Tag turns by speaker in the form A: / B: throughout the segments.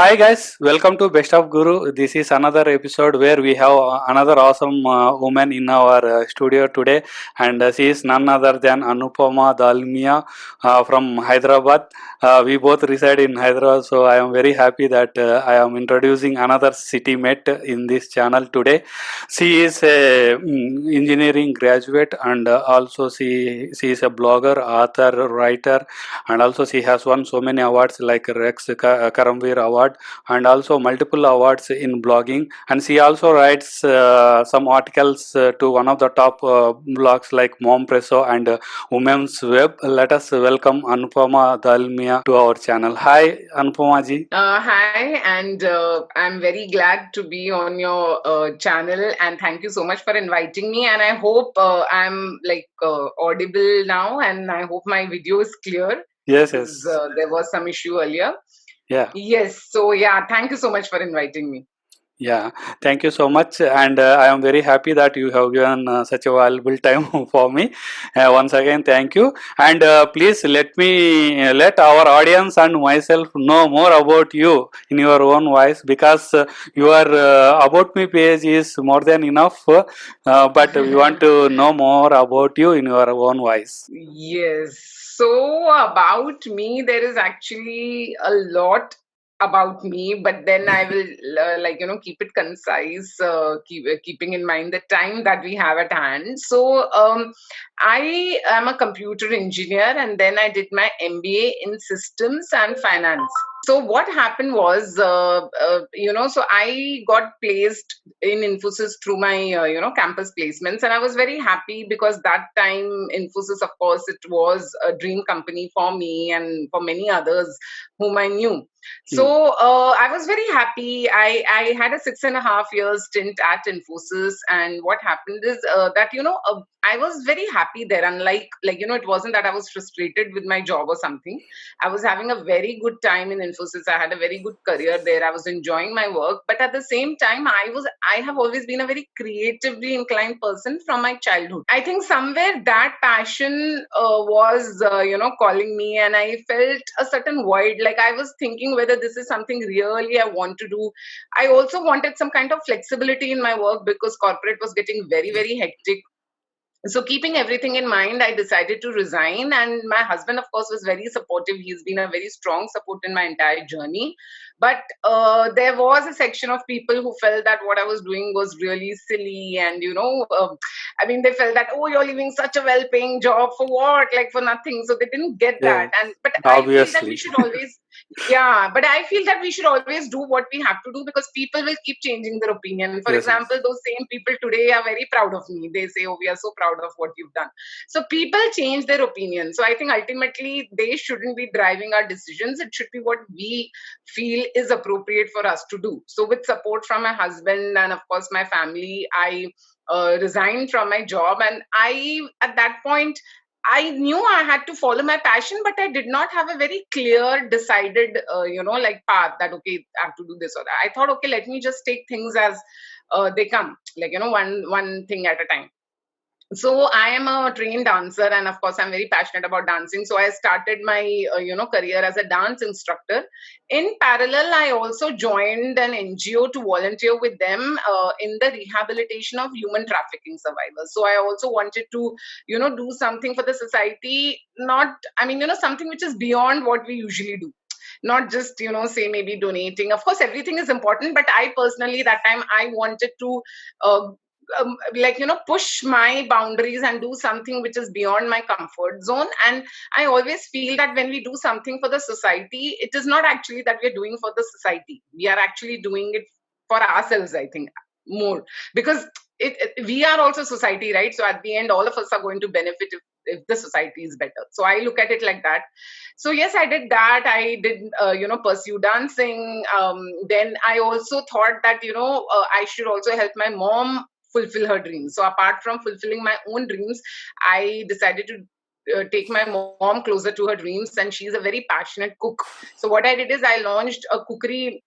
A: Hi guys, welcome to Best of Guru. This is another episode where we have another awesome woman in our studio today, and she is none other than Anupama Dalmia from Hyderabad. We both reside in Hyderabad, so I am very happy that I am introducing another city mate in this channel today. She is a engineering graduate, and also she is a blogger, author, writer, and also she has won so many awards like Rex Karamveer Award and also multiple awards in blogging, and she also writes some articles to one of the top blogs like Mom Presso and Women's Web. Let us welcome Anupama Dalmia to our channel. Hi Anupama ji.
B: Hi, and I'm very glad to be on your channel, and thank you so much for inviting me. And I hope I'm audible now, and I hope my video is clear
A: Yes,
B: because
A: yes.
B: there was some issue earlier.
A: Yeah.
B: Yes, so yeah, thank you so much for inviting me.
A: Yeah, thank you so much, and I am very happy that you have given such a valuable time for me. Once again, thank you, and please let our audience and myself know more about you in your own voice, because your about me page is more than enough, but we want to know more about you in your own voice.
B: Yes. So about me, there is actually a lot about me, but then I will keep it concise, keeping in mind the time that we have at hand. So I am a computer engineer, and then I did my MBA in systems and finance. So what happened was, so I got placed in Infosys through my, campus placements, and I was very happy because that time Infosys, of course, it was a dream company for me and for many others whom I knew.
A: Hmm.
B: So I was very happy. I had a 6.5 years stint at Infosys, and what happened is that I was very happy there. Unlike it wasn't that I was frustrated with my job or something. I was having a very good time in Infosys. I had a very good career there. I was enjoying my work, but at the same time, I have always been a very creatively inclined person from my childhood. I think somewhere that passion was calling me, and I felt a certain void. Like I was thinking whether this is something really I want to do. I also wanted some kind of flexibility in my work because corporate was getting very, very hectic. So keeping everything in mind, I decided to resign, and my husband, of course, was very supportive. He's been a very strong support in my entire journey. But there was a section of people who felt that what I was doing was really silly, and I mean, they felt that, oh, you're leaving such a well-paying job for what, like for nothing. So they didn't get that.
A: Yes,
B: And but I feel that we
A: obviously.
B: should always, yeah, but I feel that we should always do what we have to do because people will keep changing their opinion. For
A: Yes,
B: example,
A: yes.
B: those same people today are very proud of me. They say, oh, we are so proud of what you've done. So people change their opinion. So I think ultimately they shouldn't be driving our decisions. It should be what we feel is appropriate for us to do. So with support from my husband and of course my family, I resigned from my job, and I at that point I knew I had to follow my passion, but I did not have a very clear, decided, path that, okay, I have to do this or that. I thought, okay, let me just take things as they come, one thing at a time. So I am a trained dancer, and of course I'm very passionate about dancing. So I started my career as a dance instructor. In parallel, I also joined an NGO to volunteer with them in the rehabilitation of human trafficking survivors. So I also wanted to do something for the society, not, I mean, something which is beyond what we usually do, not just say maybe donating. Of course everything is important, but I personally that time I wanted to uh, push my boundaries and do something which is beyond my comfort zone. And I always feel that when we do something for the society, it is not actually that we're doing for the society, we are actually doing it for ourselves, I think, more, because we are also society, right? So at the end all of us are going to benefit if the society is better. So I look at it like that. So yes, I did that. I did pursue dancing. Then I also thought that I should also help my mom fulfill her dreams. So apart from fulfilling my own dreams, I decided to take my mom closer to her dreams, and she's a very passionate cook. So what I did is I launched a cookery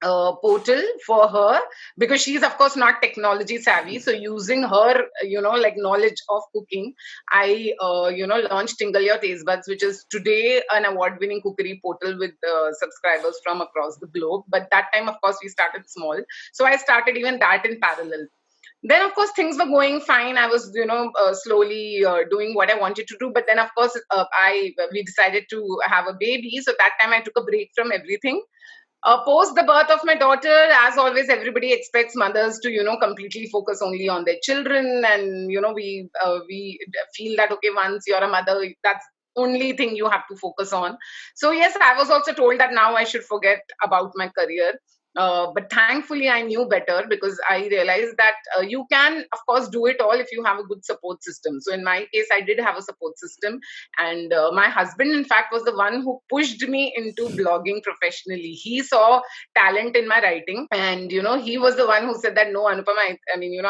B: portal for her, because she's of course not technology savvy. So using her, like knowledge of cooking, I, launched Tingle Your Taste Buds, which is today an award-winning cookery portal with subscribers from across the globe. But that time, of course, we started small. So I started even that in parallel. Then of course things were going fine. I was slowly doing what I wanted to do, but then of course we decided to have a baby. So that time I took a break from everything. Post the birth of my daughter, as always, everybody expects mothers to, completely focus only on their children, and we feel that okay, once you're a mother, that's only thing you have to focus on. So yes, I was also told that now I should forget about my career. But thankfully, I knew better, because I realized that you can, of course, do it all if you have a good support system. So in my case, I did have a support system, and my husband, in fact, was the one who pushed me into blogging professionally. He saw talent in my writing, and he was the one who said that, no, Anupama,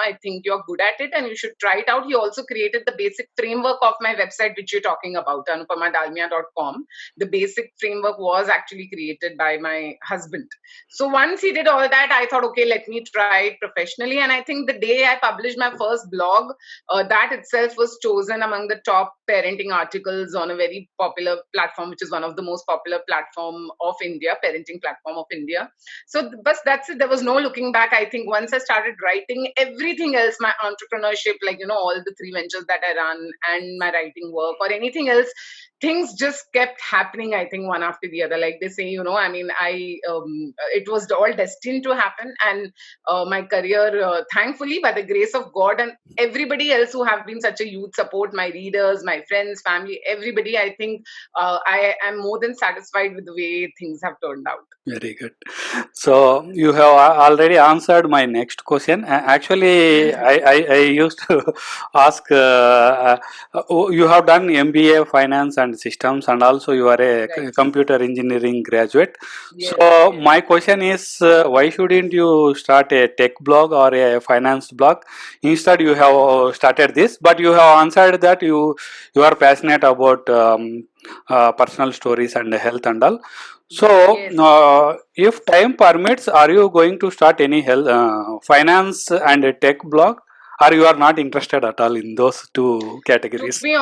B: I think you're good at it and you should try it out. He also created the basic framework of my website, which you're talking about, anupamadalmia.com. The basic framework was actually created by my husband. So once he did all that, I thought, okay, let me try it professionally. And I think the day I published my first blog, that itself was chosen among the top parenting articles on a very popular platform, which is one of the most popular platform of India, parenting platform of India. So, but that's it. There was no looking back. I think once I started writing, everything else, my entrepreneurship, like, all the 3 ventures that I run, and my writing work or anything else, things just kept happening, I think, one after the other. Like they say, it was all destined to happen. And my career, thankfully, by the grace of God and everybody else who have been such a huge support, my readers, my friends, family, everybody, I think I am more than satisfied with the way things have turned out.
A: Very good. So you have already answered my next question. Actually, I used to ask. You have done MBA Finance and Systems, and also you are a
B: Right.
A: computer engineering graduate.
B: Yes,
A: So
B: yes.
A: my question is, why shouldn't you start a tech blog or a finance blog? Instead, you have started this, but you have answered that you are passionate about personal stories and health and all. So,
B: Yes.
A: if time permits, are you going to start any health, finance and a tech blog, or you are not interested at all in those two
B: To
A: categories?
B: be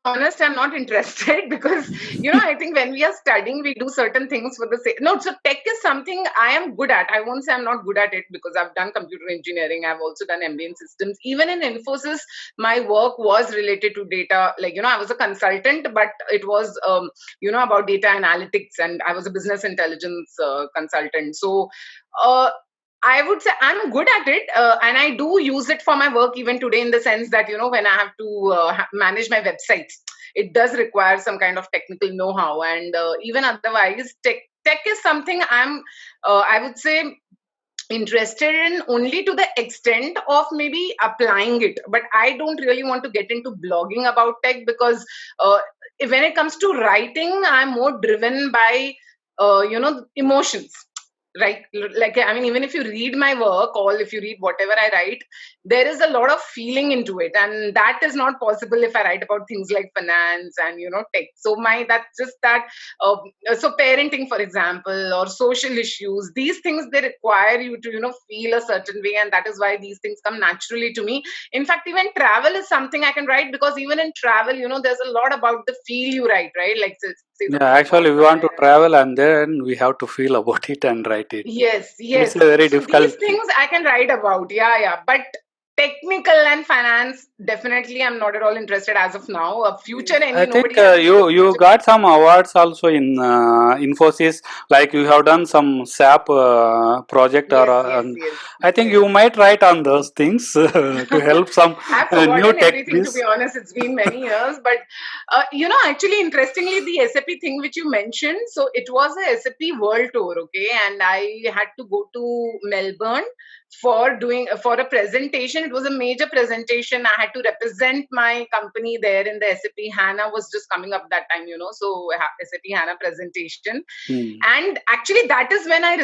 B: honest, I'm not interested because, I think when we are studying, we do certain things for the sake. No, so tech is something I am good at. I won't say I'm not good at it, because I've done computer engineering. I've also done MBA in systems. Even in Infosys, my work was related to data. Like, I was a consultant, but it was, about data analytics, and I was a business intelligence consultant. So, I would say I'm good at it, and I do use it for my work even today, in the sense that, when I have to manage my websites, it does require some kind of technical know-how. And even otherwise, tech is something I would say, interested in only to the extent of maybe applying it. But I don't really want to get into blogging about tech, because when it comes to writing, I'm more driven by emotions. Right, like, I mean, even if you read my work, or if you read whatever I write, there is a lot of feeling into it, and that is not possible if I write about things like finance and tech. So that's just that. So parenting, for example, or social issues, these things, they require you to feel a certain way, and that is why these things come naturally to me. In fact, even travel is something I can write, because even in travel, there's a lot about the feel you write, right? Like, say
A: Yeah,
B: something about
A: actually, we want to travel and then we have to feel about it and write it.
B: yes,
A: It's
B: yes.
A: a very
B: So these
A: difficult thing.
B: things I can write about. Yeah, yeah. But technical and finance, definitely, I'm not at all interested as of now. Future,
A: I think
B: nobody has said the
A: you
B: future.
A: got some awards also in Infosys, like you have done some SAP project, or
B: Yes, yes, yes,
A: I think
B: yes.
A: you might write on those things to help some
B: I've
A: new
B: forgotten
A: tech
B: everything, to
A: biz.
B: be honest. It's been many years. But, actually, interestingly, the SAP thing which you mentioned, so it was a SAP World Tour, okay? And I had to go to Melbourne for a presentation. It was a major presentation. I had to represent my company there in the SAP HANA was just coming up that time, so SAP HANA presentation.
A: Hmm.
B: And actually, that is when I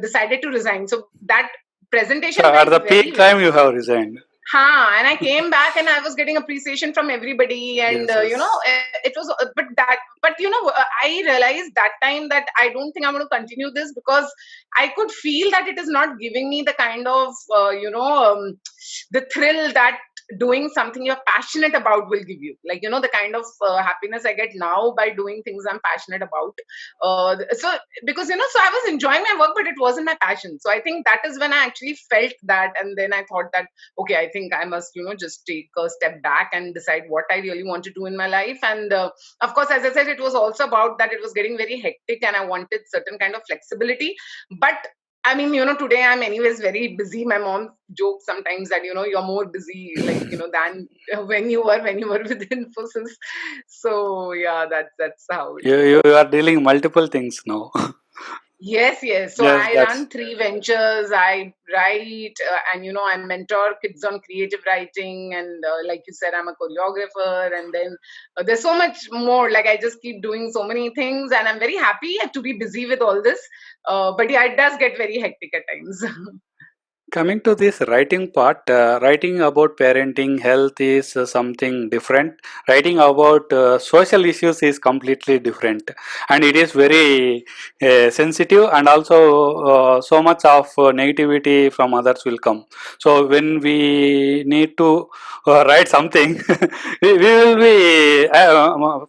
B: decided to resign. So that
A: So
B: presentation
A: at
B: went
A: the
B: very
A: peak
B: well.
A: time you have resigned.
B: And I came back and I was getting appreciation from everybody, and
A: Yes, yes.
B: it was, but I realized that time that I don't think I'm going to continue this, because I could feel that it is not giving me the kind of the thrill that doing something you're passionate about will give you. Like, the kind of happiness I get now by doing things I'm passionate about. So because so I was enjoying my work, but it wasn't my passion. So I think that is when I actually felt that, and then I thought that, okay, I think I must just take a step back and decide what I really want to do in my life. And of course, as I said, it was also about that it was getting very hectic and I wanted certain kind of flexibility. But I mean, today I'm anyways very busy. My mom jokes sometimes that, you're more busy, like, than when you were with Infosys. So yeah, that's how it is.
A: You are dealing multiple things now.
B: Yes. So
A: Yes,
B: I
A: that's
B: run three ventures. I write, and I mentor kids on creative writing, and like you said, I'm a choreographer. And then there's so much more. Like, I just keep doing so many things, and I'm very happy to be busy with all this. But yeah, it does get very hectic at times.
A: coming to this writing part. Writing about parenting, health is something different. Writing about social issues is completely different, and it is very sensitive, and also so much of negativity from others will come. So when we need to write something, we will be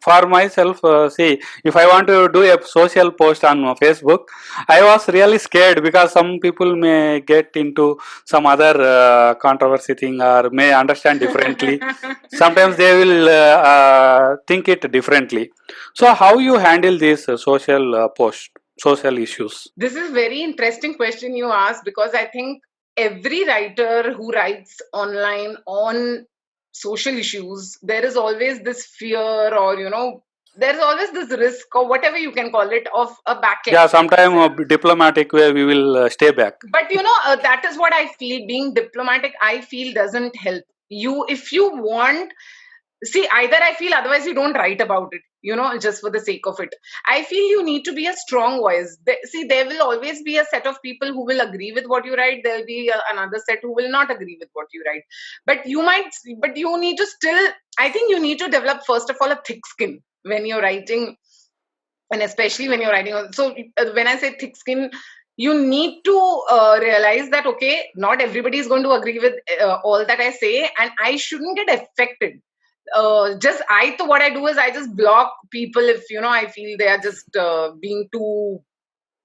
A: for myself. See, if I want to do a social post on Facebook, I was really scared because some people may get into some other controversy thing or may understand differently. Sometimes they will think it differently. So, how you handle these social post, social issues?
B: This is very interesting question you asked, because I think every writer who writes online on social issues, there is always this fear, or there's always this risk, or whatever you can call it, of a
A: Yeah,
B: backlash.
A: sometime diplomatic way we will stay back.
B: But that is what I feel. Being diplomatic, I feel, doesn't help you. If you want, see, either I feel, otherwise you don't write about it, just for the sake of it. I feel you need to be a strong voice. See, there will always be a set of people who will agree with what you write. There'll be another set who will not agree with what you write. But you need to still, I think you need to develop, first of all, a thick skin when you're writing, and especially when you're writing. So when I say thick skin, you need to realize that, okay, not everybody is going to agree with all that I say, and I shouldn't get affected. What I do is I just block people if I feel they are just being too,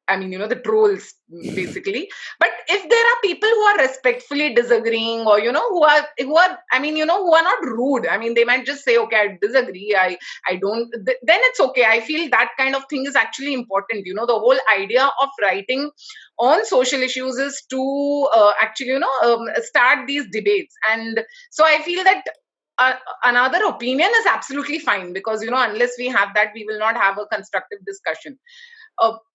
B: I mean, the trolls, basically. But if there are people who are respectfully disagreeing, or I mean, who are not rude. I mean, they might just say, okay, I disagree. I don't. Then it's okay. I feel that kind of thing is actually important. The whole idea of writing on social issues is to actually, start these debates. And so I feel that another opinion is absolutely fine, because unless we have that, we will not have a constructive discussion.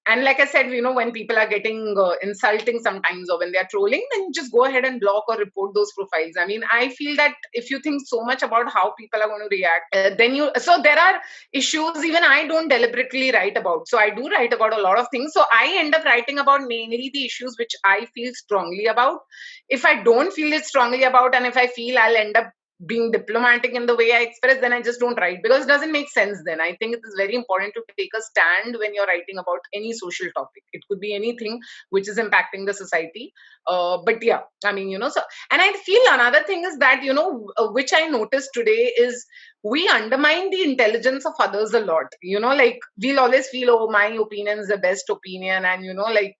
B: And like I said, when people are getting insulting sometimes, or when they are trolling, then just go ahead and block or report those profiles. I mean, I feel that if you think so much about how people are going to react, so there are issues even I don't deliberately write about. So I do write about a lot of things. So I end up writing about mainly the issues which I feel strongly about. If I don't feel it strongly about, and if I feel I'll end up being diplomatic in the way I express, then I just don't write, because it doesn't make sense then. I think it is very important to take a stand when you're writing about any social topic. It could be anything which is impacting the society. But yeah, I mean, so, and I feel another thing is that, which I noticed today is we undermine the intelligence of others a lot. Like, we'll always feel, oh, my opinion is the best opinion. And, like,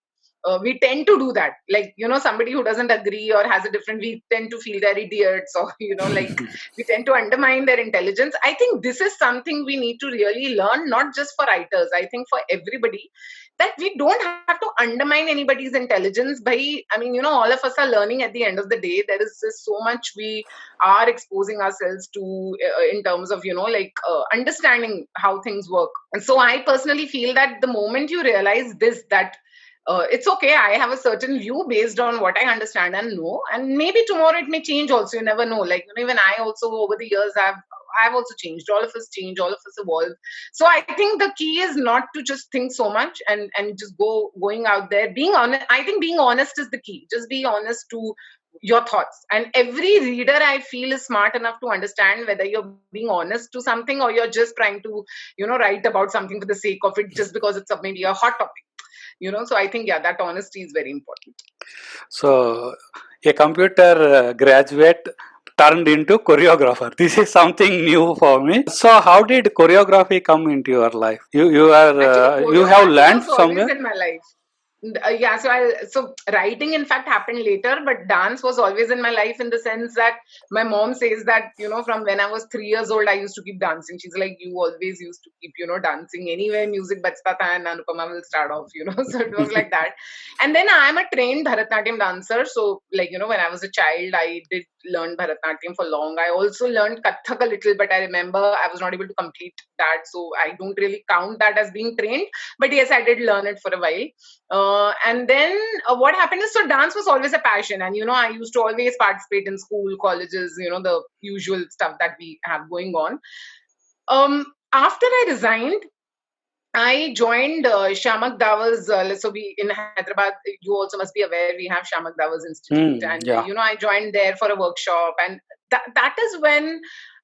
B: we tend to do that. Like, somebody who doesn't agree or has a different, we tend to feel they're idiots, or, like, we tend to undermine their intelligence. I think this is something we need to really learn, not just for writers, I think for everybody, that we don't have to undermine anybody's intelligence by, I mean, all of us are learning at the end of the day. There is just so much we are exposing ourselves to in terms of, like, understanding how things work. And so I personally feel that the moment you realize this, that it's okay, I have a certain view based on what I understand and know, and maybe tomorrow it may change also. You never know. Like, even I also, over the years, I've also changed. All of us change, all of us evolve. So I think the key is not to just think so much, and just going out there being honest. I think being honest is the key. Just be honest to your thoughts. And every reader, I feel, is smart enough to understand whether you're being honest to something or you're just trying to, write about something for the sake of it, just because it's maybe a hot topic. So I think, yeah, that honesty is very important.
A: So, a computer graduate turned into choreographer. This is something new for me. So, how did choreography come into your life? You are
B: Actually,
A: you have
B: choreography
A: learned
B: was always
A: somewhere.
B: in my life. Yeah, so writing in fact happened later, but dance was always in my life, in the sense that my mom says that, from when I was 3 years old, I used to keep dancing. She's like, you always used to keep, dancing anywhere music bajta tha and Anupama will start off, so it was like that. And then I'm a trained Bharatanatyam dancer. So, like, when I was a child, I did learn Bharatanatyam for long. I also learned Kathak a little, but I remember I was not able to complete that. So I don't really count that as being trained. But yes, I did learn it for a while. And then what happened is, so dance was always a passion. And, I used to always participate in school, colleges, the usual stuff that we have going on. After I resigned, I joined Shamak Dawa's. So we in Hyderabad, you also must be aware, we have Shamak Dawa's Institute, and
A: Yeah.
B: I joined there for a workshop, and that is when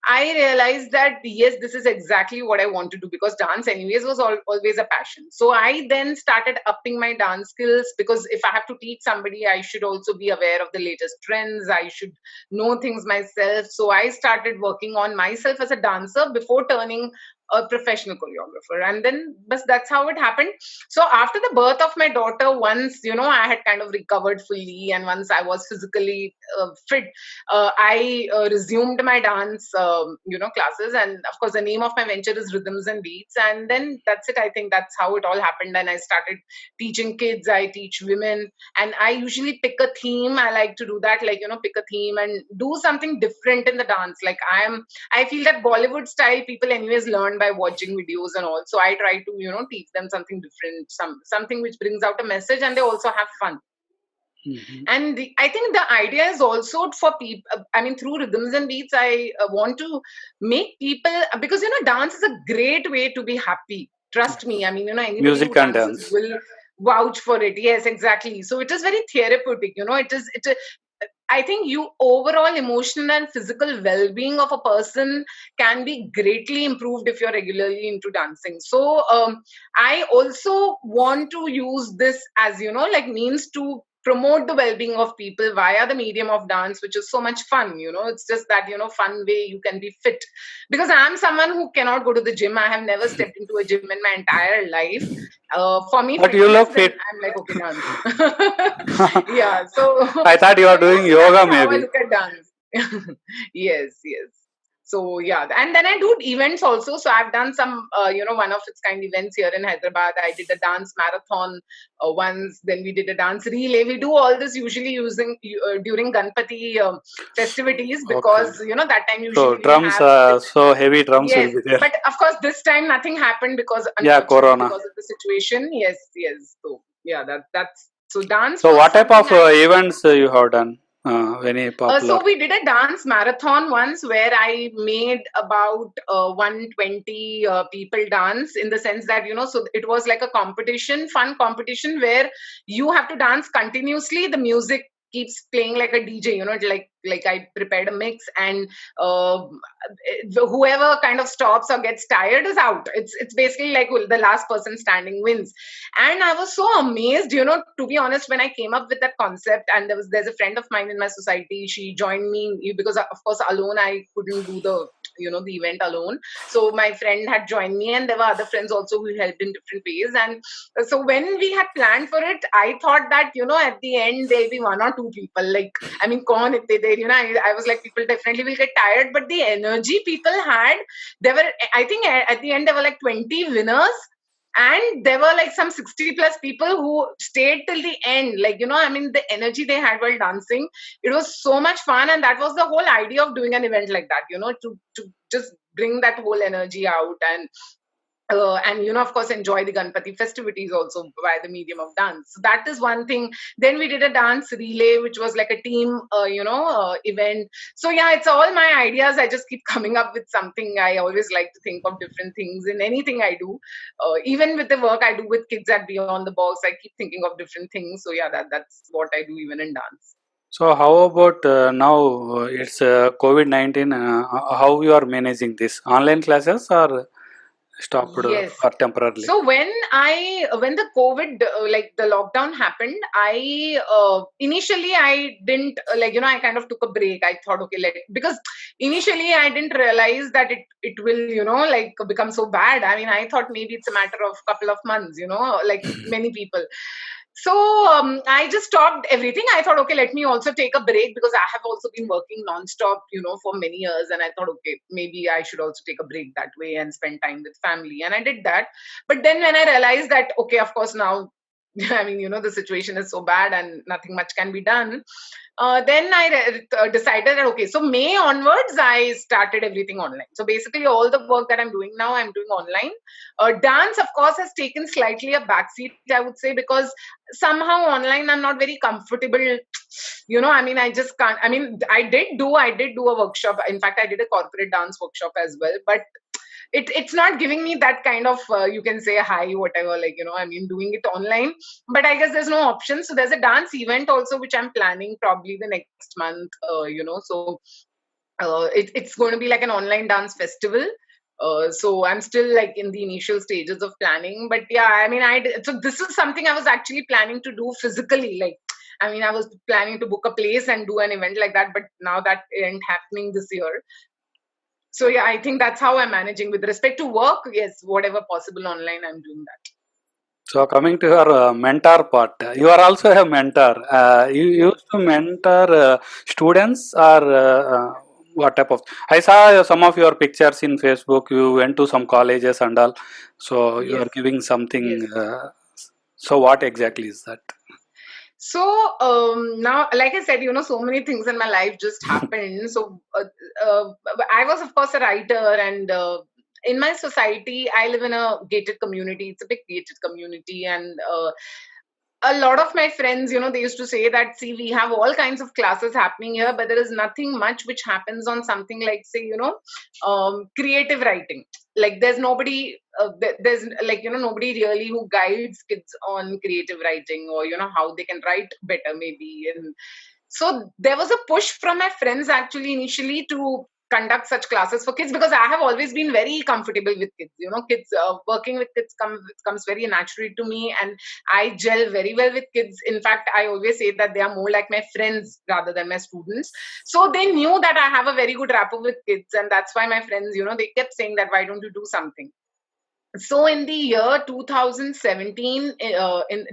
B: I realized that yes, this is exactly what I want to do, because dance, anyways, was always a passion. So I then started upping my dance skills, because if I have to teach somebody, I should also be aware of the latest trends. I should know things myself. So I started working on myself as a dancer before turning a professional choreographer. And then that's how it happened. So after the birth of my daughter, once I had kind of recovered fully, and once I was physically fit, I resumed my dance classes. And of course, the name of my venture is Rhythms and Beats. And then that's it. I think that's how it all happened. And I started teaching kids, I teach women, and I usually pick a theme. I like to do that, like, pick a theme and do something different in the dance. Like, I feel that Bollywood style people anyways learn by watching videos and all. So I try to, teach them something different, something which brings out a message, and they also have fun. And I think the idea is also for people. I mean, through Rhythms and Beats, I want to make people, because dance is a great way to be happy. Trust me. I mean, anybody who
A: Music and
B: dances
A: dance.
B: will vouch for it. Yes, exactly. So it is very therapeutic. I think you overall emotional and physical well-being of a person can be greatly improved if you're regularly into dancing. So I also want to use this as, like, means to promote the well-being of people via the medium of dance, which is so much fun. It's just that, fun way you can be fit. Because I'm someone who cannot go to the gym. I have never stepped into a gym in my entire life. For me,
A: But you
B: fitness,
A: look
B: then
A: fit.
B: I'm like, okay, dance. Yeah, so
A: I thought you are
B: so
A: doing
B: yes, that
A: yoga
B: is how I
A: maybe.
B: look at dance. Yes, yes. So yeah, and then I do events also. So I've done some, one of its kind events here in Hyderabad. I did a dance marathon once. Then we did a dance relay. We do all this usually using during Ganpati festivities,
A: Okay.
B: because that time
A: So
B: usually we
A: drums,
B: have this.
A: so heavy drums will
B: Yes,
A: be there.
B: but of course this time nothing happened, because
A: Yeah,
B: unfortunately,
A: Corona.
B: because of the situation. Yes, yes. So yeah, that's so dance
A: So
B: was
A: what type
B: something
A: of
B: I
A: events you have done? Any popular?
B: so we did a dance marathon once, where I made about 120 people dance, in the sense that, so it was like a competition, fun competition, where you have to dance continuously. The music keeps playing like a DJ, like I prepared a mix, and uh, whoever kind of stops or gets tired is out. It's basically like, well, the last person standing wins. And I was so amazed, to be honest, when I came up with that concept. And there's a friend of mine in my society. She joined me, because of course alone I couldn't do the event alone. So my friend had joined me, and there were other friends also who helped in different ways. And so when we had planned for it, I thought that, at the end there'll be one or two people. Like, I mean, kaun itte der, I was like, people definitely will get tired. But the energy people had, there were, I think at the end there were like 20 winners, and there were like some 60 plus people who stayed till the end. Like, I mean, the energy they had while dancing, it was so much fun. And that was the whole idea of doing an event like that, to just bring that whole energy out. And of course, enjoy the Ganpati festivities also by the medium of dance. So that is one thing. Then we did a dance relay, which was like a team event. So yeah, it's all my ideas. I just keep coming up with something. I always like to think of different things in anything I do. Even with the work I do with kids at Beyond the Box, I keep thinking of different things. So yeah, that's what I do even in dance.
A: So how about now it's COVID-19, how you are managing this? Online classes or stopped
B: Yes.
A: or temporarily?
B: So when the COVID like the lockdown happened, I initially I didn't I kind of took a break. I thought, okay, because initially I didn't realize that it will like become so bad. I mean, I thought maybe it's a matter of couple of months, like many people. So I just stopped everything. I thought, okay, let me also take a break because I have also been working nonstop, for many years. And I thought, okay, maybe I should also take a break that way and spend time with family. And I did that. But then when I realized that, okay, of course, now, I mean, the situation is so bad and nothing much can be done. Then I decided that, okay, so May onwards, I started everything online. So basically, all the work that I'm doing now, I'm doing online. Dance, of course, has taken slightly a backseat, I would say, because somehow online I'm not very comfortable. I mean, I just can't. I mean, I did do a workshop. In fact, I did a corporate dance workshop as well, but it's not giving me that kind of you can say high whatever, I mean, doing it online. But I guess there's no option. So there's a dance event also which I'm planning probably the next month. So it's going to be like an online dance festival. So I'm still like in the initial stages of planning, but yeah, I mean, so this is something I was actually planning to do physically. Like, I mean, I was planning to book a place and do an event like that, but now that ain't happening this year. So yeah, I think that's how I'm managing with respect to work. Yes, whatever possible online, I'm doing that.
A: So coming to your mentor part, you are also a mentor. You used to mentor students or what type of? I saw some of your pictures in Facebook. You went to some colleges and all. So you
B: Yes,
A: are giving
B: yes.
A: something. So what exactly is that?
B: So now, like I said, so many things in my life just happened. So I was, of course, a writer, and in my society, I live in a gated community. It's a big gated community, and a lot of my friends, they used to say that, see, we have all kinds of classes happening here, but there is nothing much which happens on something like, say, creative writing. Like, there's nobody, there's like, nobody really who guides kids on creative writing, or, how they can write better, maybe. And so there was a push from my friends actually initially to conduct such classes for kids, because I have always been very comfortable with kids. Kids, working with kids comes very naturally to me, and I gel very well with kids. In fact, I always say that they are more like my friends rather than my students. So they knew that I have a very good rapport with kids, and that's why my friends, they kept saying that, why don't you do something? So in the year 2017,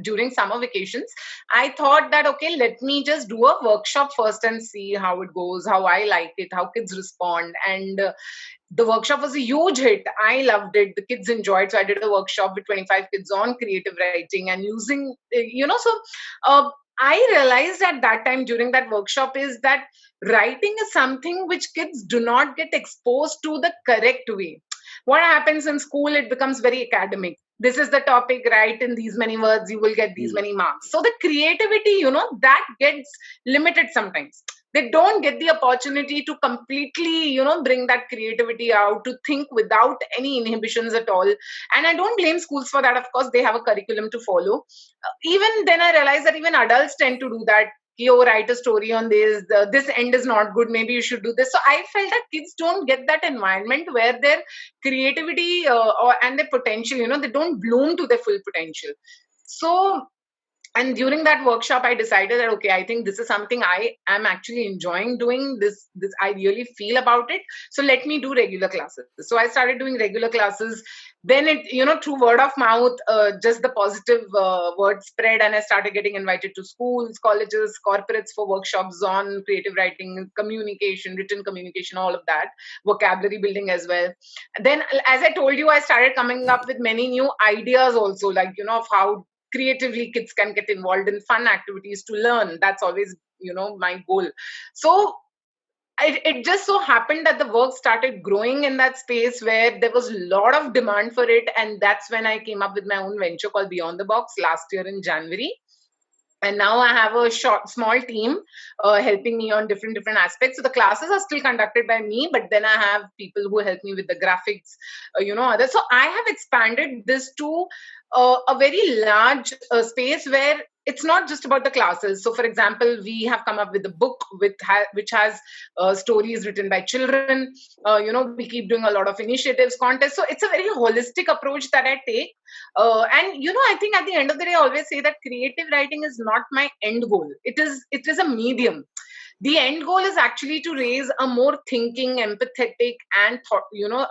B: during summer vacations, I thought that, okay, let me just do a workshop first and see how it goes, how I like it, how kids respond. And the workshop was a huge hit. I loved it. The kids enjoyed. So I did a workshop with 25 kids on creative writing and using, uh, I realized at that time during that workshop is that writing is something which kids do not get exposed to the correct way. What happens in school, it becomes very academic. This is the topic, write in these many words, you will get these many marks. So the creativity, that gets limited sometimes. They don't get the opportunity to completely, bring that creativity out, to think without any inhibitions at all. And I don't blame schools for that. Of course, they have a curriculum to follow. Even then I realized that even adults tend to do that. You write a story on this, this end is not good, maybe you should do this. So I felt that kids don't get that environment where their creativity and their potential, they don't bloom to their full potential. So, and during that workshop, I decided that, okay, I think this is something I am actually enjoying doing. This I really feel about it. So let me do regular classes. So I started doing regular classes. Then it, through word of mouth, just the positive word spread, and I started getting invited to schools, colleges, corporates for workshops on creative writing, communication, written communication, all of that, vocabulary building as well. Then, as I told you, I started coming up with many new ideas also, like, of how creatively kids can get involved in fun activities to learn. That's always, my goal. So it just so happened that the work started growing in that space where there was a lot of demand for it. And that's when I came up with my own venture called Beyond the Box last year in January. And now I have a small team helping me on different aspects. So the classes are still conducted by me, but then I have people who help me with the graphics, others. So I have expanded this to a very large space where it's not just about the classes. So, for example, we have come up with a book which has stories written by children. We keep doing a lot of initiatives, contests. So, it's a very holistic approach that I take. I think at the end of the day, I always say that creative writing is not my end goal. It is a medium. The end goal is actually to raise a more thinking, empathetic, and thought,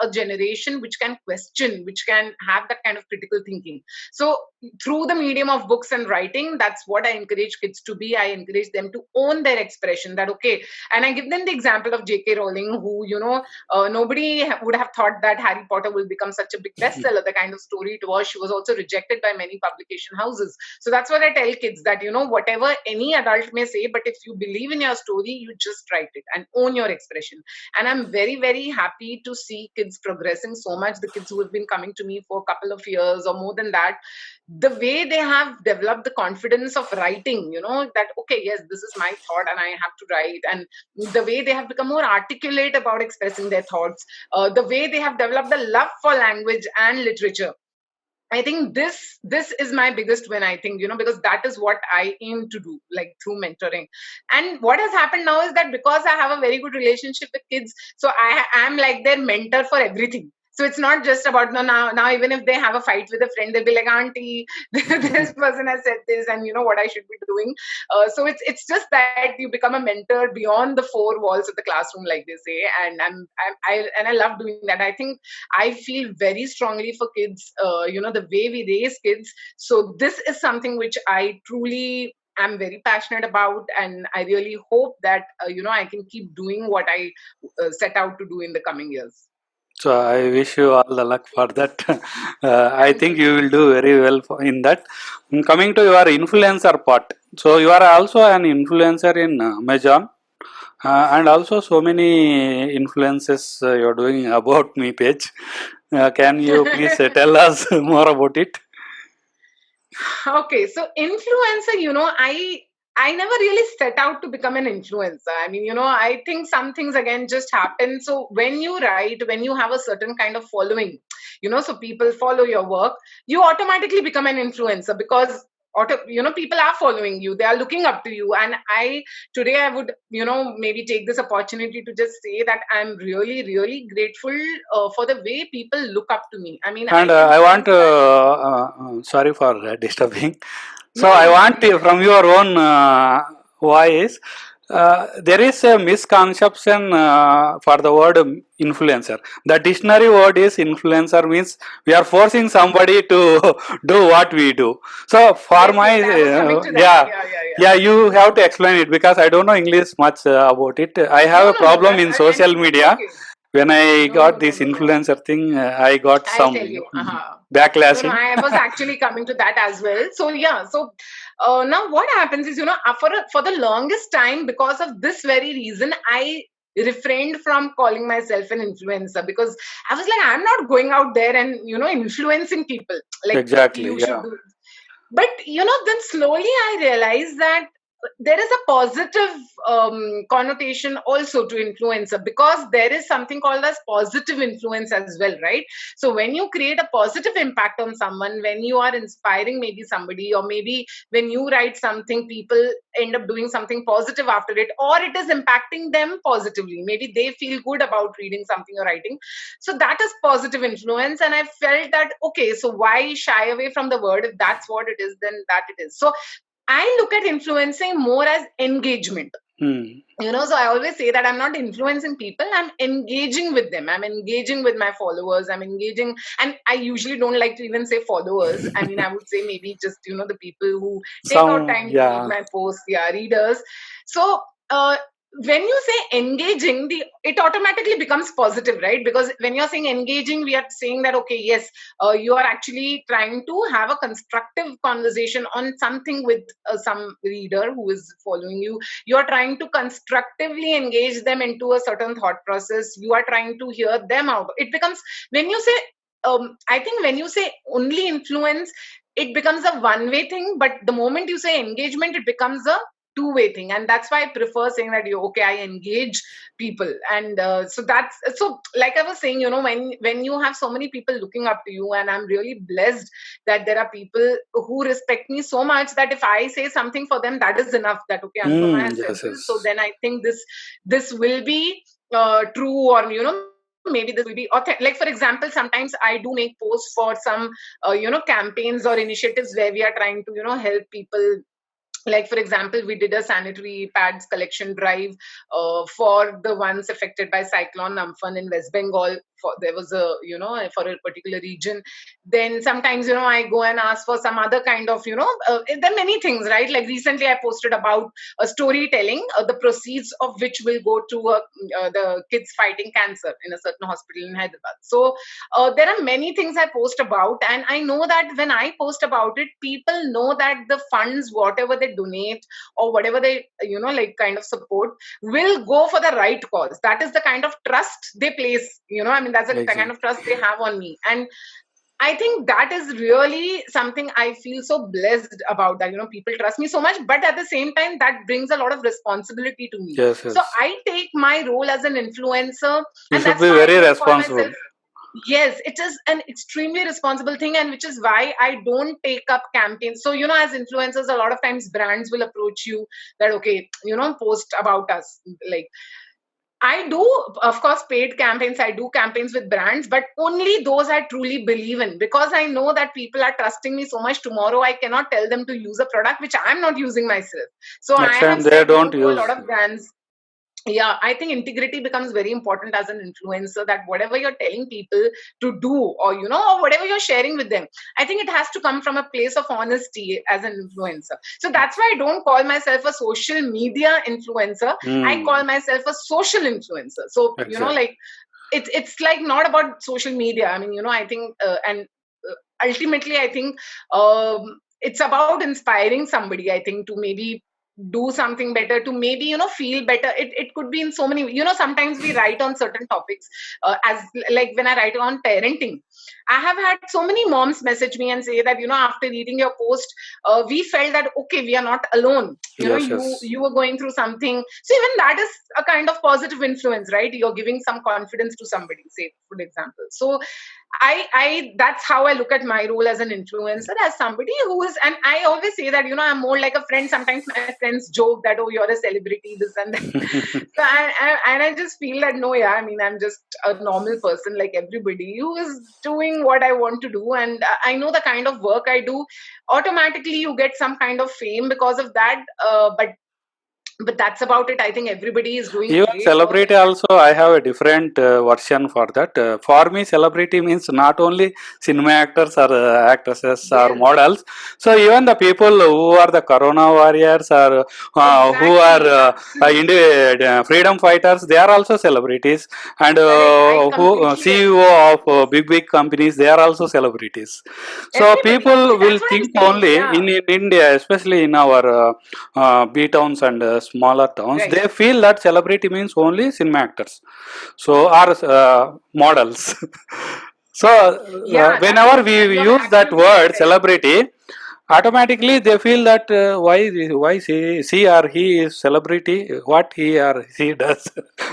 B: a generation which can question, which can have that kind of critical thinking. So through the medium of books and writing, that's what I encourage kids to be. I encourage them to own their expression, that okay. And I give them the example of J.K. Rowling, who nobody would have thought that Harry Potter will become such a big bestseller, the kind of story it was. She was also rejected by many publication houses. So that's what I tell kids, that whatever any adult may say, but if you believe in your story, you just write it and own your expression. And I'm very, very happy to see kids progressing so much. The kids who have been coming to me for a couple of years or more than that, the way they have developed the confidence of writing, that okay, yes, this is my thought and I have to write, and the way they have become more articulate about expressing their thoughts, the way they have developed a love for language and literature. I think this is my biggest win, I think, because that is what I aim to do, like through mentoring. And what has happened now is that because I have a very good relationship with kids, so I am like their mentor for everything. So it's not just about now even if they have a fight with a friend, they'll be like, Auntie, this person has said this, and what I should be doing. So it's just that you become a mentor beyond the four walls of the classroom, like they say. And I love doing that. I think I feel very strongly for kids, the way we raise kids. So this is something which I truly am very passionate about, and I really hope that I can keep doing what I set out to do in the coming years.
A: So I wish you all the luck for that. I think you will do very well in that. Coming to your influencer part, so you are also an influencer in Amazon, and also so many influences you're doing about me page. Can you please tell us more about it?
B: Okay, so influencer, I never really set out to become an influencer. I mean, I think some things again just happen. So when you write, when you have a certain kind of following, so people follow your work, you automatically become an influencer, because people are following you, they are looking up to you. And today I would maybe take this opportunity to just say that I'm really, really grateful for the way people look up to me. I mean,
A: And I want sorry for disturbing. So
B: no,
A: I
B: no,
A: want from your own voice. There is a misconception for the word influencer. The dictionary word is influencer means we are forcing somebody to do what we do. So for
B: yes,
A: my
B: yes, I was coming to that.
A: yeah,
B: Yeah.
A: yeah, you have to explain it because I don't know English much about it. I have a
B: No,
A: problem
B: that's
A: in social
B: it's
A: media.
B: okay.
A: When I got this
B: No.
A: influencer thing, I got
B: I'll
A: some
B: tell you. No,
A: backlashing.
B: I was actually coming to that as well. So yeah, so now what happens is, for the longest time, because of this very reason, I refrained from calling myself an influencer, because I was like, I'm not going out there and influencing people like
A: Exactly,
B: you should
A: yeah.
B: do. But then slowly I realized that there is a positive connotation also to influencer, because there is something called as positive influence as well, right? So when you create a positive impact on someone, when you are inspiring maybe somebody, or maybe when you write something, people end up doing something positive after it, or it is impacting them positively, maybe they feel good about reading something or writing. So that is positive influence. And I felt that okay, so why shy away from the word? If that's what it is, then that it is. So I look at influencing more as engagement.
A: Hmm.
B: So I always say that I'm not influencing people, I'm engaging with them, I'm engaging with my followers, I'm engaging. And I usually don't like to even say followers. I mean, I would say maybe just the people who take out
A: Some,
B: time to read
A: yeah.
B: my posts, yeah, readers. So when you say engaging, it automatically becomes positive, right? Because when you're saying engaging, we are saying that okay, yes, you are actually trying to have a constructive conversation on something with some reader who is following you. You are trying to constructively engage them into a certain thought process. You are trying to hear them out. It becomes, when you say I think when you say only influence, it becomes a one way thing. But the moment you say engagement, it becomes a two-way thing, and that's why I prefer saying that I engage people. And so that's so, like I was saying, when you have so many people looking up to you, and I'm really blessed that there are people who respect me so much that if I say something for them, that is enough, that Anupama has said
A: Yes,
B: this, so
A: yes.
B: then I think this will be true, or maybe this will be authentic. Like, for example, sometimes I do make posts for some campaigns or initiatives where we are trying to help people. Like, for example, we did a sanitary pads collection drive for the ones affected by Cyclone Amphan in West Bengal. There was a for a particular region. Then sometimes I go and ask for some other kind of there are many things, right? Like, recently I posted about a storytelling, the proceeds of which will go to the kids fighting cancer in a certain hospital in Hyderabad. So there are many things I post about, and I know that when I post about it, people know that the funds, whatever they donate or whatever they like kind of support, will go for the right cause. That is the kind of trust they place. I mean, that's the kind
A: Exactly.
B: of trust they have on me, and I think that is really something I feel so blessed about, that people trust me so much. But at the same time, that brings a lot of responsibility to me.
A: Yes,
B: So
A: yes.
B: I take my role as an influencer,
A: You
B: and
A: should
B: that's
A: be
B: why I
A: very
B: don't call
A: responsible.
B: myself. Yes, it is an extremely responsible thing, and which is why I don't take up campaigns. So, as influencers, a lot of times brands will approach you that, okay, post about us. Like, I do, of course, paid campaigns. I do campaigns with brands, but only those I truly believe in, because I know that people are trusting me so much. Tomorrow, I cannot tell them to use a product which I'm not using myself. So I
A: Next
B: have
A: time they
B: said no
A: don't
B: to a
A: use.
B: lot of brands. Yeah, I think integrity becomes very important as an influencer, that whatever you're telling people to do, or or whatever you're sharing with them, I think it has to come from a place of honesty as an influencer. So that's why I don't call myself a social media influencer. I call
A: Hmm.
B: myself a social influencer. So
A: Exactly.
B: like, it's like not about social media. I mean, I think and ultimately, I think it's about inspiring somebody, I think, to maybe do something better, to maybe feel better. It could be in so many, sometimes we write on certain topics, as like when I write on parenting, I have had so many moms message me and say that, after reading your post, we felt that, okay, we are not alone.
A: Yes,
B: you
A: yes.
B: you were going through something. So even that is a kind of positive influence, right? You're giving some confidence to somebody, say, for example. So I that's how I look at my role as an influencer, as somebody who is, and I always say that, I'm more like a friend. Sometimes my friends joke that, oh, you're a celebrity, this and that. So I just feel that, no, yeah, I mean, I'm just a normal person like everybody who is doing what I want to do, and I know the kind of work I do. Automatically, you get some kind of fame because of that, but that's about it. I think everybody is doing
A: Even
B: great work.
A: celebrity also, I have a different version for that. For me, celebrity means not only cinema actors or actresses or
B: Yes,
A: models. So even the people who are the Corona warriors or who are
B: exactly, absolutely
A: freedom fighters, they are also celebrities. And
B: correct. I
A: who
B: completely
A: CEO
B: agree.
A: of big companies, they are also celebrities. So
B: Everybody.
A: people will
B: That's what I'm
A: think
B: saying.
A: only
B: Yeah.
A: in India, especially in our B towns and smaller towns,
B: Right.
A: they feel that celebrity means only cinema actors, so or models. So
B: Yeah,
A: whenever we
B: you're
A: use that
B: absolutely
A: word
B: correct, I think.
A: celebrity, automatically they feel that why she or he is celebrity, what he or she does.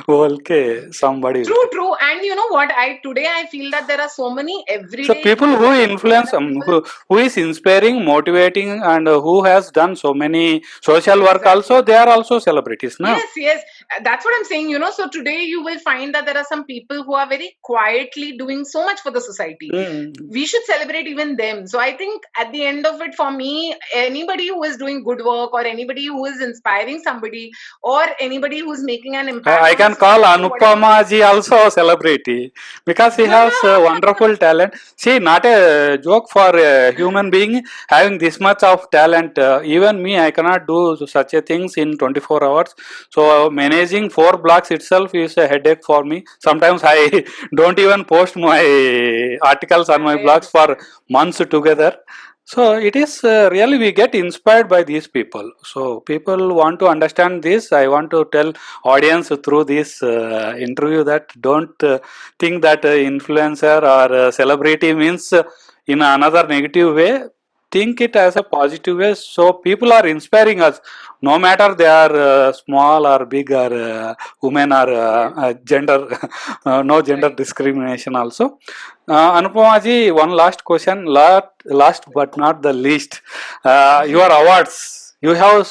A: Okay, somebody will
B: True,
A: think.
B: true. And you know what? I feel that there are so many
A: So
B: everyday
A: people who
B: influencers.
A: influence,
B: There are people.
A: who is inspiring, motivating, and who has done so many social work also,
B: Exactly.
A: they are also celebrities, no?
B: Yes, yes, that's what I'm saying. So today you will find that there are some people who are very quietly doing so much for the society.
A: Mm.
B: We should celebrate even them. So I think at the end of it, for me, anybody who is doing good work, or anybody who is inspiring somebody, or anybody who's making an impact
A: I
B: on the
A: can call
B: society, whatever.
A: Anupama ji also a celebrity because he has wonderful talent. See, not a joke for a human being having this much of talent. Even me, I cannot do such a things in 24 hours. So managing 4 blocks itself is a headache for me. Sometimes I don't even post my articles on my
B: I
A: blogs for
B: understand.
A: months together. So it is really we get inspired by these people. So people want to understand this. I want to tell audience through this interview that don't think that influencer or celebrity means in another negative way. think it as a positive way. So people are inspiring us, no matter they are small or big or women or gender, no gender
B: Right.
A: discrimination also. Anupama ji, one last question, last but not the least, your awards. You have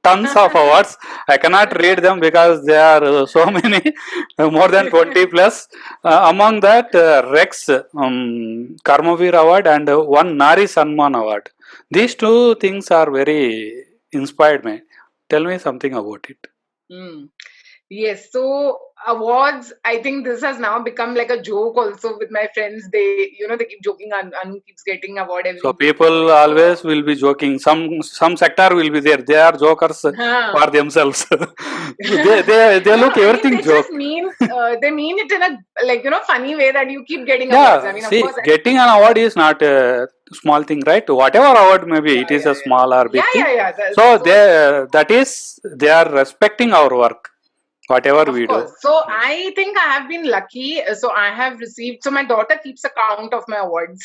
A: tons of awards. I cannot read them because there are so many, more than 20 plus. Among that, Rex Karmavir Award and one Nari Sanman Award. These two things are very inspired me. Tell me something about it.
B: Hmm. Yes, so awards, I think this has now become like a joke also with my friends. They keep joking, Anu keeps getting award
A: So
B: every year.
A: people always will be joking. Some sector will be there. They are jokers
B: Huh.
A: for themselves. They
B: No,
A: look
B: I mean
A: everything
B: they just
A: joke.
B: mean they mean it in a funny way that you keep getting awards. I
A: Yeah,
B: mean, of
A: see,
B: course,
A: getting an award is not a small thing, right? Whatever award maybe
B: yeah,
A: it is
B: yeah,
A: a small or
B: yeah,
A: big
B: yeah,
A: thing.
B: yeah, yeah.
A: So they are respecting our work, whatever
B: Of
A: we do.
B: course. So
A: Yes.
B: I think I have been lucky. So I have received. So my daughter keeps a count of my awards,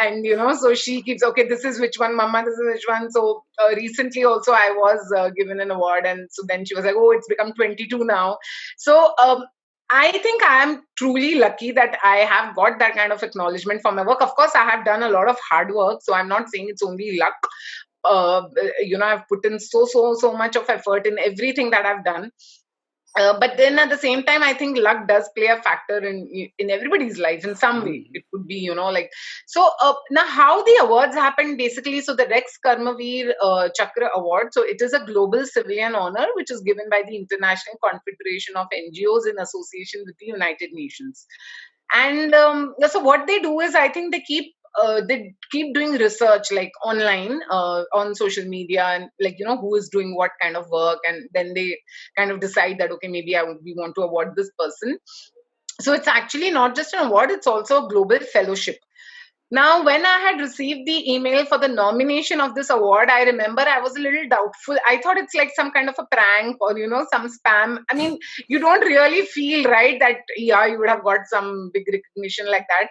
B: and so she keeps. Okay, this is which one, Mama. This is which one. So recently also I was given an award, and so then she was like, "Oh, it's become 22 now." So I think I am truly lucky that I have got that kind of acknowledgement for my work. Of course, I have done a lot of hard work, so I'm not saying it's only luck. I've put in so much of effort in everything that I've done. But then at the same time, I think luck does play a factor in everybody's life in some way.
A: Mm.
B: It could be, like so. Now, how the awards happen basically? So the Rex Karmavir Chakra Award. So it is a global civilian honor which is given by the International Confederation of NGOs in association with the United Nations. And so what they do is, I think they keep doing research like online on social media, and who is doing what kind of work, and then they kind of decide that okay, maybe we want to award this person. So it's actually not just an award, it's also a global fellowship. Now, when I had received the email for the nomination of this award, I remember I was a little doubtful. I thought it's like some kind of a prank or, some spam. I mean, you don't really feel right that, yeah, you would have got some big recognition like that.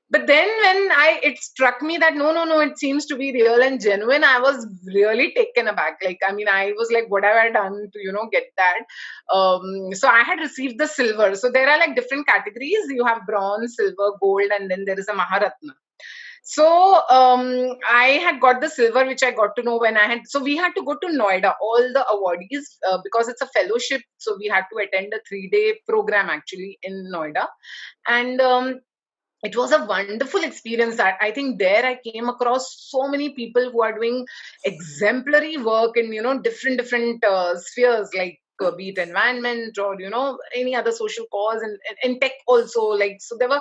B: But then when it struck me that no, it seems to be real and genuine, I was really taken aback. Like, I mean, I was like, what have I done to, get that? So I had received the silver. So there are like different categories. You have bronze, silver, gold, and then there is a Maharatna. So I had got the silver, which I got to know when I had. So we had to go to Noida, all the awardees, because it's a fellowship. So we had to attend a 3-day program actually in Noida, and it was a wonderful experience. That I think there I came across so many people who are doing exemplary work in different spheres, like be it environment or any other social cause, and in tech also. Like, so there were,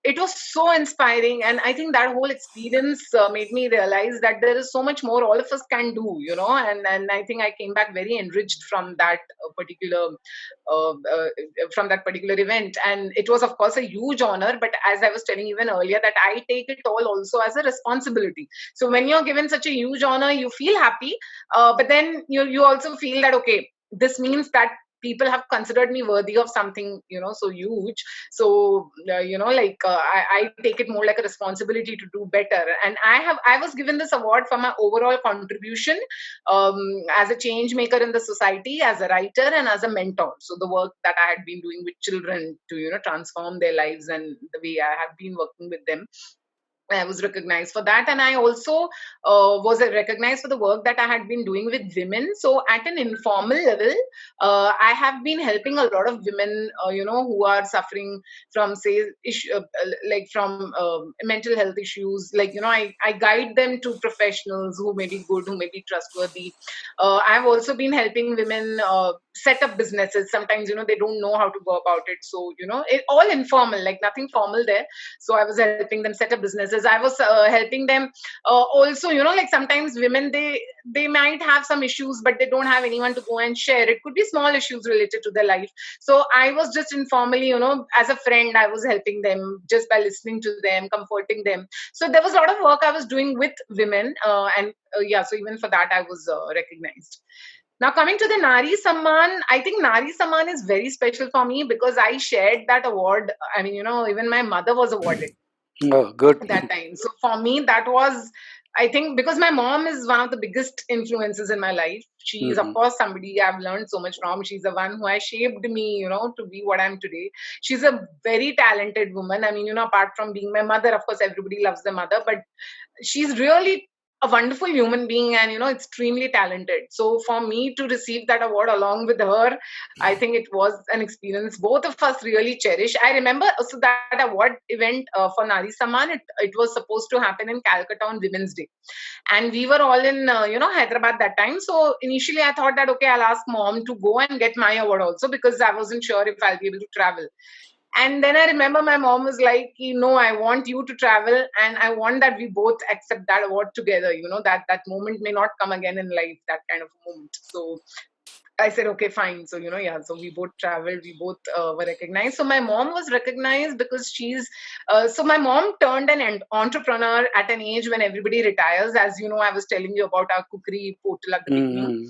B: it was so inspiring, and I think that whole experience made me realize that there is so much more all of us can do, and I think I came back very enriched from that particular uh, uh, from that particular event. And it was of course a huge honor, but as I was telling even earlier, that I take it all also as a responsibility. So when you're given such a huge honor, you feel happy, but then you also feel that okay, this means that people have considered me worthy of something so huge. So I take it more like a responsibility to do better. And I was given this award for my overall contribution, um, as a change maker in the society, as a writer, and as a mentor. So the work that I had been doing with children to transform their lives, and the way I have been working with them, I was recognized for that. And I also was recognized for the work that I had been doing with women. So at an informal level, I have been helping a lot of women, who are suffering from, say, like from mental health issues. Like, I guide them to professionals who may be good, who may be trustworthy. I've also been helping women set up businesses. Sometimes, they don't know how to go about it. So, all informal, like nothing formal there. So I was helping them set up businesses. I was helping them also, like sometimes women, they might have some issues, but they don't have anyone to go and share. It could be small issues related to their life. So I was just informally, as a friend, I was helping them just by listening to them, comforting them. So there was a lot of work I was doing with women, and yeah, so even for that I was recognized. Now, coming to the Nari Samman, I think Nari Samman is very special for me because I shared that award. I mean, even my mother was awarded
A: Oh, good.
B: at that time. So for me, that was I think because my mom is one of the biggest influences in my life. She is, of
A: Mhm.
B: course, somebody I've learned so much from. She's the one who has shaped me, to be what I'm today. She's a very talented woman. I mean, apart from being my mother, of course, everybody loves the mother, but she's really a wonderful human being and extremely talented. So for me to receive that award along with her, I think it was an experience both of us really cherish. I remember also that award event for Nari Samman. It was supposed to happen in Calcutta on Women's Day, and we were all in Hyderabad that time. So initially I thought that okay, I'll ask mom to go and get my award also, because I wasn't sure if I'll be able to travel. And then I remember my mom was like, I want you to travel and I want that we both accept that award together. That moment may not come again in life, that kind of moment. So I said, okay, fine. So, yeah, so we both traveled, we both were recognized. So my mom was recognized because so my mom turned an entrepreneur at an age when everybody retires. As you know, I was telling you about our cookery portal at the beginning.
A: Mhm.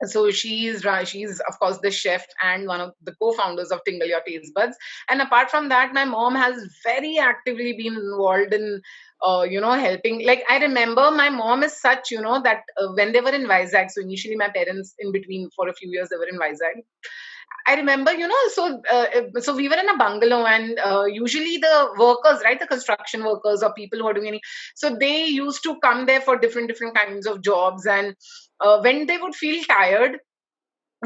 B: So she's of course the chef and one of the co-founders of Tingle Your Taste Buds. And apart from that, my mom has very actively been involved in helping. Like I remember my mom is such, that when they were in Vizag, so initially my parents in between for a few years they were in Vizag. I remember, so we were in a bungalow, and usually the workers, right, the construction workers or people who are doing so they used to come there for different kinds of jobs. And when they would feel tired,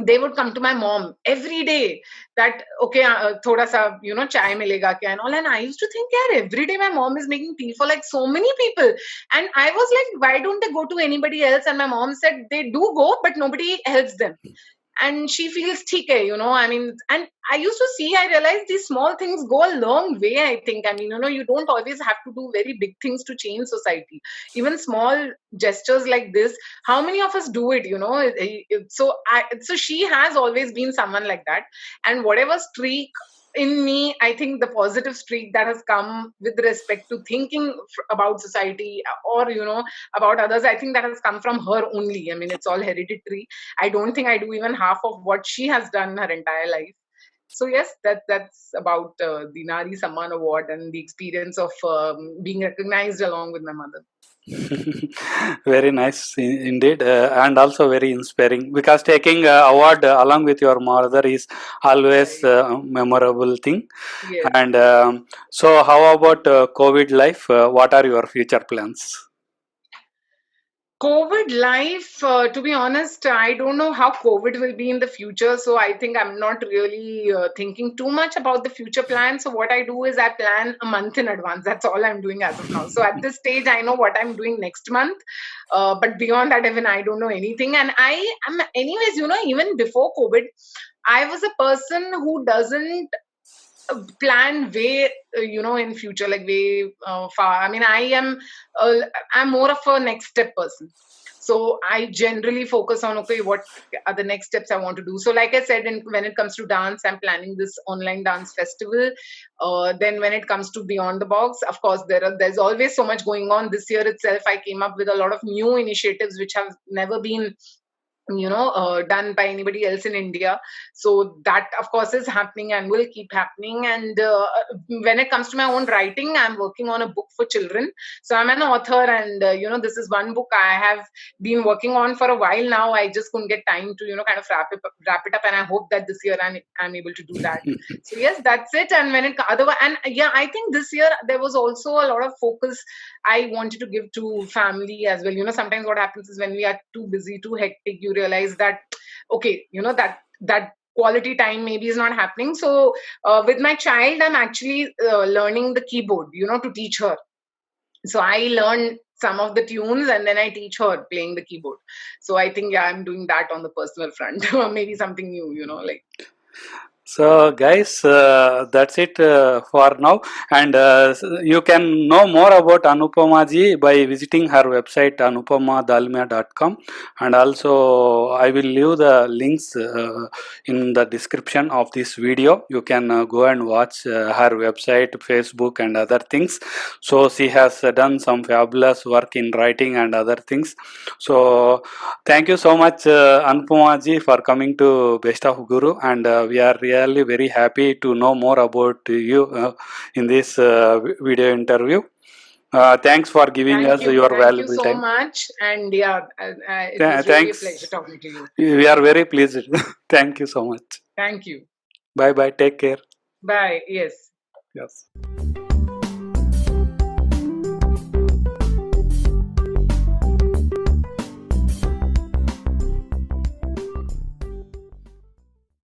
B: they would come to my mom every day that okay, thoda sa chai milega kya and all. And I used to think, yeah, every day my mom is making tea for like so many people. And I was like, why don't they go to anybody else? And my mom said they do go, but nobody helps them. And she feels theek hai, I mean. And I used to see, I realized these small things go a long way. I think, I mean, you don't always have to do very big things to change society. Even small gestures like this, how many of us do it? So she has always been someone like that. And whatever streak in me, I think the positive streak that has come with respect to thinking about society, or about others, I think that has come from her only. I mean, it's all hereditary. I don't think I do even half of what she has done her entire life. So yes, that's about the Nari Samman Award and the experience of being recognized along with my mother.
A: Very nice indeed, and also very inspiring, because taking award along with your mother is always
B: Right.
A: memorable thing.
B: Yes.
A: And so, how about COVID life? What are your future plans?
B: COVID life, to be honest, I don't know how COVID will be in the future. So I think I'm not really thinking too much about the future plans. So what I do is I plan a month in advance. That's all I'm doing as of now. So at this stage, I know what I'm doing next month. But beyond that, even I don't know anything. And I am, anyways, even before COVID, I was a person who doesn't plan way in future, like way far. I mean, uh, I'm more of a next step person. So I generally focus on, okay, what are the next steps I want to do. So like I said, when it comes to dance, I'm planning this online dance festival. Then when it comes to Beyond the Box, of course there's always so much going on. This year itself I came up with a lot of new initiatives which have never been done by anybody else in India. So that, of course, is happening and will keep happening. And when it comes to my own writing, I'm working on a book for children. So I'm an author, and this is one book I have been working on for a while now. I just couldn't get time to kind of wrap it up, and I hope that this year I'm able to do that. So yes, that's it. And when it otherwise, and yeah, I think this year there was also a lot of focus I wanted to give to family as well. Sometimes what happens is when we are too busy, too hectic, you realize that okay, that quality time maybe is not happening. So with my child, I'm actually learning the keyboard, to teach her. So I learn some of the tunes and then I teach her playing the keyboard. So I think yeah, I'm doing that on the personal front. Or maybe something new, like.
A: So, guys, that's it for now. And you can know more about Anupama ji by visiting her website anupamadalmia.com. And also, I will leave the links in the description of this video. You can go and watch her website, Facebook, and other things. So, she has done some fabulous work in writing and other things. So, thank you so much, Anupama ji, for coming to Best of Guru, and we are really very happy to know more about you in this video interview. Thanks for giving us your
B: Thank you
A: valuable
B: so
A: time.
B: much. And yeah, it was really a pleasure
A: Thanks.
B: talking to you.
A: We are very pleased. Thank you so much.
B: Thank you.
A: Bye bye. Take care.
B: Bye. Yes.
A: Yes.